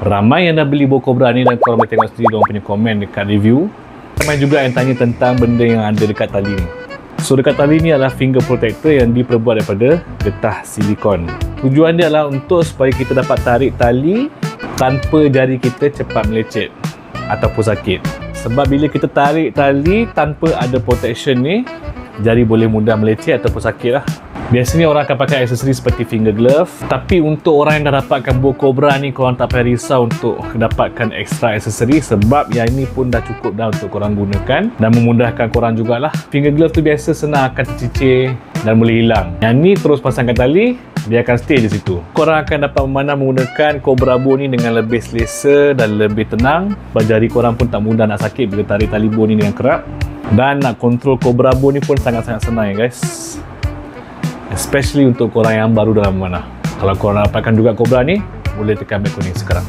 Ramai yang dah beli bow cobra ni dan korang boleh tengok sendiri diorang punya komen dekat review. Ramai juga yang tanya tentang benda yang ada dekat tali ni. So dekat tali ni adalah finger protector yang diperbuat daripada getah silikon. Tujuan dia adalah untuk supaya kita dapat tarik tali tanpa jari kita cepat melecet ataupun sakit. Sebab bila kita tarik tali tanpa ada protection ni, jari boleh mudah melecet ataupun sakit lah. Biasanya orang akan pakai aksesori seperti finger glove. Tapi untuk orang yang dah dapatkan bow cobra ni, korang tak payah risau untuk dapatkan extra aksesori. Sebab yang ini pun dah cukup dah untuk korang gunakan dan memudahkan korang jugalah. Finger glove tu biasa senang akan tercicir dan boleh hilang. Yang ni terus pasangkan tali, dia akan stay di situ. Korang akan dapat memandang menggunakan cobra bow ni dengan lebih selesa dan lebih tenang. Jari korang pun tak mudah nak sakit bila tarik tali bow ni dengan kerap. Dan nak kontrol cobra bow ni pun sangat-sangat senang ya guys. Especially untuk korang yang baru dalam memanah. Kalau korang dapatkan juga cobra ni, boleh tekan bel kuning sekarang.